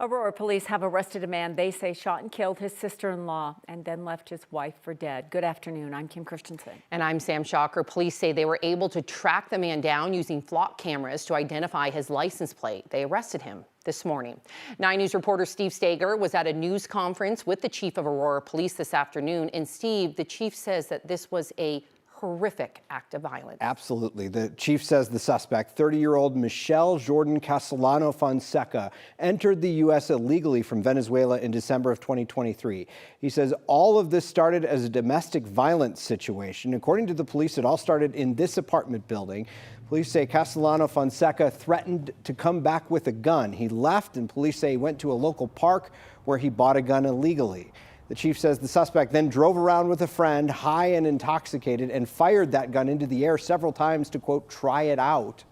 Aurora police have arrested a man they say shot and killed his sister-in-law and then left his wife for dead. Good afternoon. I'm Kim Christensen. And I'm Sam Shocker. Police say they were able to track the man down using flock cameras to identify his license plate. They arrested him this morning. 9 News reporter Steve Stager was at a news conference with the chief of Aurora Police this afternoon. And Steve, the chief says that this was a horrific act of violence. Absolutely. The chief says the suspect, 30-year-old Michelle Jordan Castellano Fonseca, entered the U.S. illegally from Venezuela in December of 2023. He says all of this started as a domestic violence situation. According to the police, it all started in this apartment building. Police say Castellano Fonseca threatened to come back with a gun. He left, and police say he went to a local park where he bought a gun illegally. The chief says the suspect then drove around with a friend, high and intoxicated, and fired that gun into the air several times to, quote, try it out.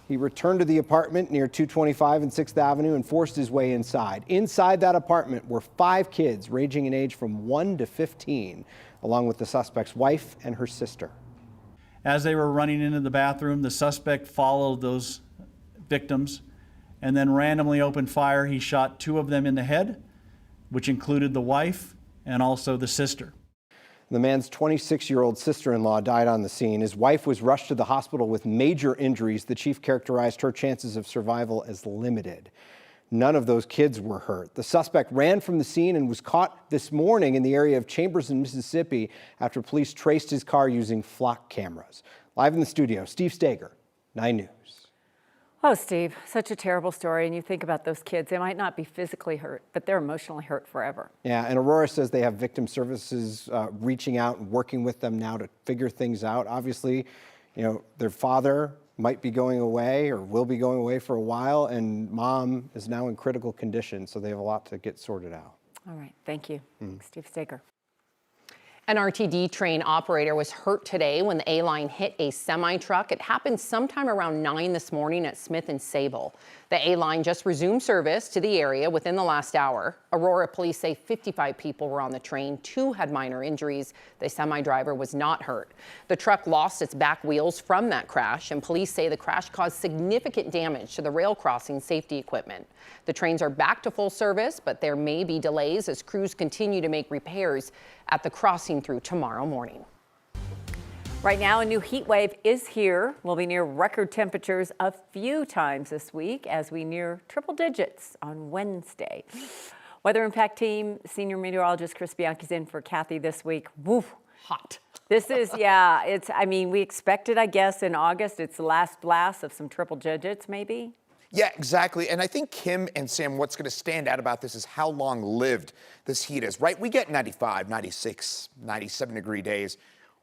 He returned to the apartment near 225 and 6th Avenue and forced his way inside. Inside that apartment were 5 kids ranging in age from 1 to 15, along with the suspect's wife and her sister. As they were running into the bathroom, the suspect followed those victims and then randomly opened fire. He shot 2 of them in the head, which included the wife and also the sister. The man's 26-year-old sister-in-law died on the scene. His wife was rushed to the hospital with major injuries. The chief characterized her chances of survival as limited. None of those kids were hurt. The suspect ran from the scene and was caught this morning in the area of Chambers in Mississippi after police traced his car using flock cameras. Live in the studio, Steve Stager, 9 News. Oh, Steve, such a terrible story. And you think about those kids, they might not be physically hurt, but they're emotionally hurt forever. Yeah, and Aurora says they have victim services reaching out and working with them now to figure things out. Obviously, you know, their father might be going away or will be going away for a while, and mom is now in critical condition, so they have a lot to get sorted out. All right, thank you. Steve Stager. An RTD train operator was hurt today when the A-line hit a semi-truck. It happened sometime around 9 this morning at Smith and Sable. The A-line just resumed service to the area within the last hour. Aurora police say 55 people were on the train. 2 had minor injuries. The semi-driver was not hurt. The truck lost its back wheels from that crash, and police say the crash caused significant damage to the rail crossing safety equipment. The trains are back to full service, but there may be delays as crews continue to make repairs at the crossing through tomorrow morning. Right now, a new heat wave is here. We'll be near record temperatures a few times this week as we near triple digits on Wednesday. Weather Impact Team Senior Meteorologist Chris Bianchi's in for Kathy this week. Woof, hot. This is, yeah, I mean, we expected, I guess, in August. It's the last blast of some triple digits, maybe. Yeah, exactly. And I think, Kim and Sam, what's going to stand out about this is how long-lived this heat is, right? We get 95, 96, 97-degree days.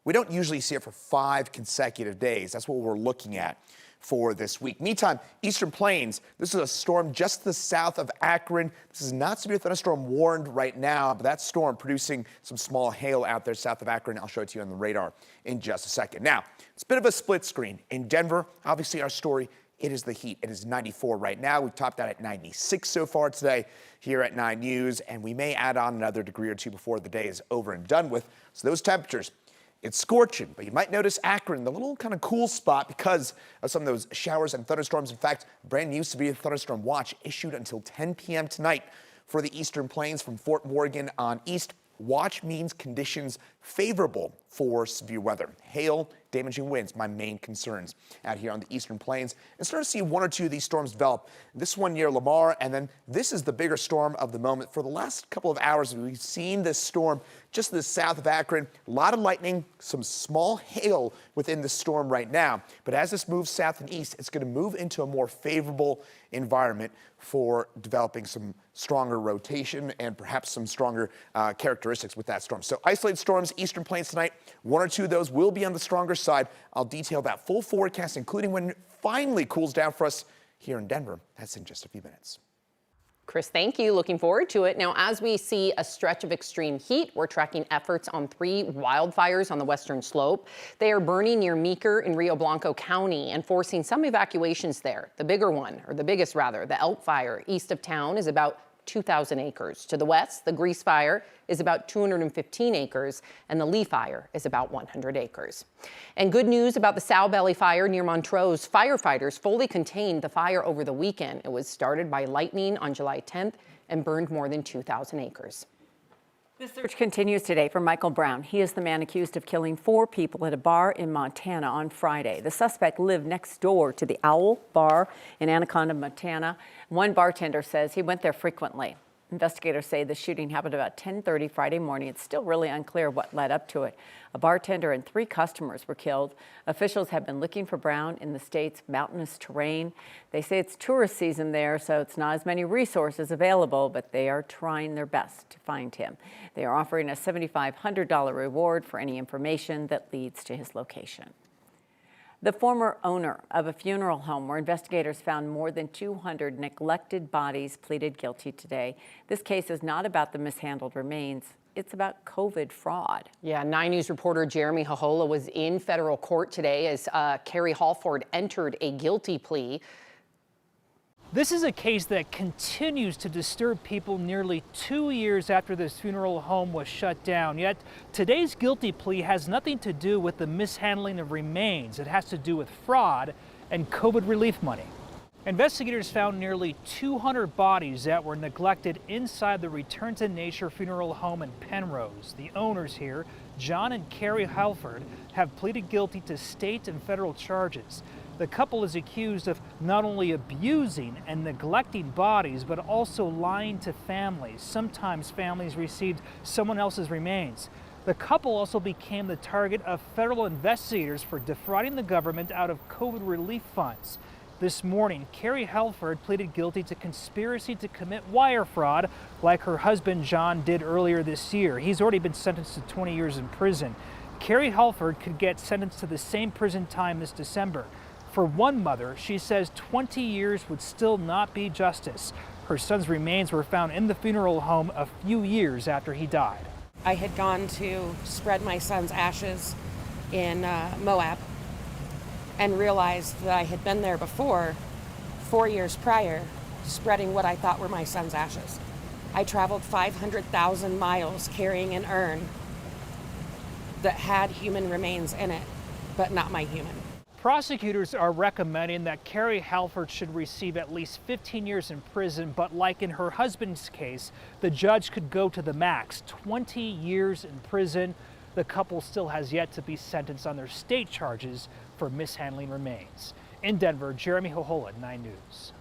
We don't usually see it for 5 consecutive days. That's what we're looking at for this week. Meantime, Eastern Plains, this is a storm just to the south of Akron. This is not severe thunderstorm warned right now, but that storm producing some small hail out there south of Akron. I'll show it to you on the radar in just a second. Now, it's a bit of a split screen. In Denver, obviously our story, it is the heat. It is 94 right now. We've topped out at 96 so far today here at 9 News, and we may add on another degree or 2 before the day is over and done with. So those temperatures, it's scorching, but you might notice Akron, the little kind of cool spot because of some of those showers and thunderstorms. In fact, brand new severe thunderstorm watch issued until 10 p.m. tonight for the Eastern Plains from Fort Morgan on east. Watch means conditions favorable for severe weather. Hail, damaging winds, my main concerns out here on the Eastern Plains. And start to see 1 or 2 of these storms develop. This one near Lamar, and then this is the bigger storm of the moment. For the last couple of hours, we've seen this storm just to the south of Akron. A lot of lightning, some small hail within the storm right now. But as this moves south and east, it's going to move into a more favorable environment for developing some stronger rotation and perhaps some stronger characteristics with that storm. So isolated storms, Eastern Plains tonight. 1 or 2 of those will be on the stronger side. I'll detail that full forecast, including when it finally cools down for us here in Denver. That's in just a few minutes. Chris, thank you. Looking forward to it. Now, as we see a stretch of extreme heat, we're tracking efforts on 3 wildfires on the western slope. They are burning near Meeker in Rio Blanco County and forcing some evacuations there. The bigger one, or the biggest rather, the Elk Fire east of town is about 2,000 acres. To the west, the Grease Fire is about 215 acres, and the Lee Fire is about 100 acres. And good news about the Sow Belly Fire near Montrose. Firefighters fully contained the fire over the weekend. It was started by lightning on July 10th and burned more than 2,000 acres. The search continues today for Michael Brown. He is the man accused of killing 4 people at a bar in Montana on Friday. The suspect lived next door to the Owl Bar in Anaconda, Montana. One bartender says he went there frequently. Investigators say the shooting happened about 10:30 Friday morning. It's still really unclear what led up to it. A bartender and 3 customers were killed. Officials have been looking for Brown in the state's mountainous terrain. They say it's tourist season there, so it's not as many resources available, but they are trying their best to find him. They are offering a $7,500 reward for any information that leads to his location. The former owner of a funeral home where investigators found more than 200 neglected bodies pleaded guilty today. This case is not about the mishandled remains. It's about COVID fraud. Yeah, 9 News reporter Jeremy Hohola was in federal court today as Carrie Halford entered a guilty plea. This is a case that continues to disturb people nearly 2 years after this funeral home was shut down. Yet today's guilty plea has nothing to do with the mishandling of remains. It has to do with fraud and COVID relief money. Investigators found nearly 200 bodies that were neglected inside the Return to Nature funeral home in Penrose. The owners here, John and Carrie Halford, have pleaded guilty to state and federal charges. The couple is accused of not only abusing and neglecting bodies, but also lying to families. Sometimes families received someone else's remains. The couple also became the target of federal investigators for defrauding the government out of COVID relief funds. This morning, Carrie Halford pleaded guilty to conspiracy to commit wire fraud like her husband John did earlier this year. He's already been sentenced to 20 years in prison. Carrie Halford could get sentenced to the same prison time this December. For one mother, she says 20 years would still not be justice. Her son's remains were found in the funeral home a few years after he died. I had gone to spread my son's ashes in Moab and realized that I had been there before, 4 years prior, spreading what I thought were my son's ashes. I traveled 500,000 miles carrying an urn that had human remains in it, but not my human. Prosecutors are recommending that Carrie Halford should receive at least 15 years in prison, but like in her husband's case, the judge could go to the max, 20 years in prison. The couple still has yet to be sentenced on their state charges for mishandling remains. In Denver, Jeremy Hohola, 9 News.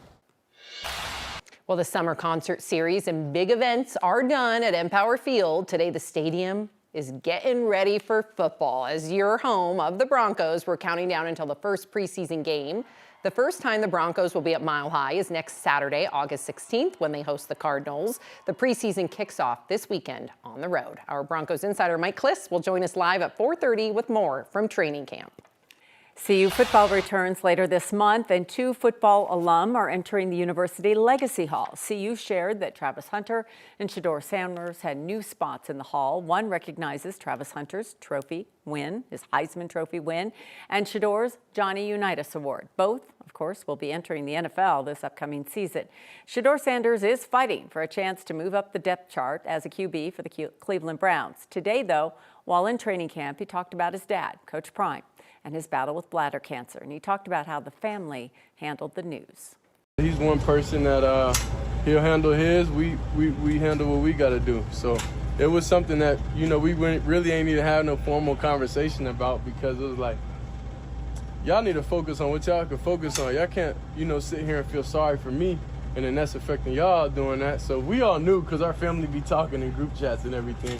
Well, the summer concert series and big events are done at Empower Field. Today, the stadium is getting ready for football. As your home of the Broncos, we're counting down until the first preseason game. The first time the Broncos will be at Mile High is next Saturday, August 16th, when they host the Cardinals. The preseason kicks off this weekend on the road. Our Broncos insider Mike Kliss will join us live at 4:30 with more from training camp. CU football returns later this month, and 2 football alum are entering the University Legacy Hall. CU shared that Travis Hunter and Shedeur Sanders had new spots in the hall. One recognizes Travis Hunter's trophy win, his Heisman Trophy win, and Shedeur's Johnny Unitas Award. Both, of course, will be entering the NFL this upcoming season. Shedeur Sanders is fighting for a chance to move up the depth chart as a QB for the Cleveland Browns. Today, though, while in training camp, he talked about his dad, Coach Prime, and his battle with bladder cancer. And he talked about how the family handled the news. He's one person that he'll handle his, we handle what we got to do. So it was something that, we really ain't need to have no formal conversation about, because it was like, y'all need to focus on what y'all can focus on. Y'all can't, sit here and feel sorry for me, and then that's affecting y'all doing that. So we all knew, because our family be talking in group chats and everything.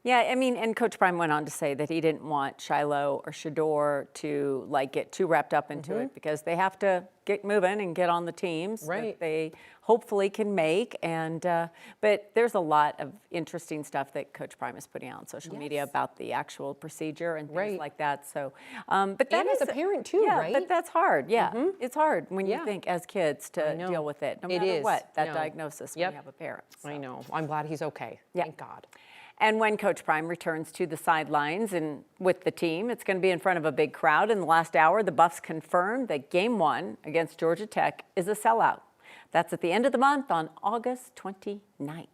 Yeah, I mean, and Coach Prime went on to say that he didn't want Shiloh or Shedeur to get too wrapped up into it, because they have to get moving and get on the teams that they hopefully can make. And but there's a lot of interesting stuff that Coach Prime is putting out on social media about the actual procedure and things like that. So, but that is is a parent too, yeah, right? but that's hard. Yeah, it's hard when you think as kids to deal with it, no matter what that diagnosis when you have a parent. So. I know. I'm glad he's okay. Thank God. And when Coach Prime returns to the sidelines and with the team, it's going to be in front of a big crowd. In the last hour, the Buffs confirmed that Game 1 against Georgia Tech is a sellout. That's at the end of the month on August 29th.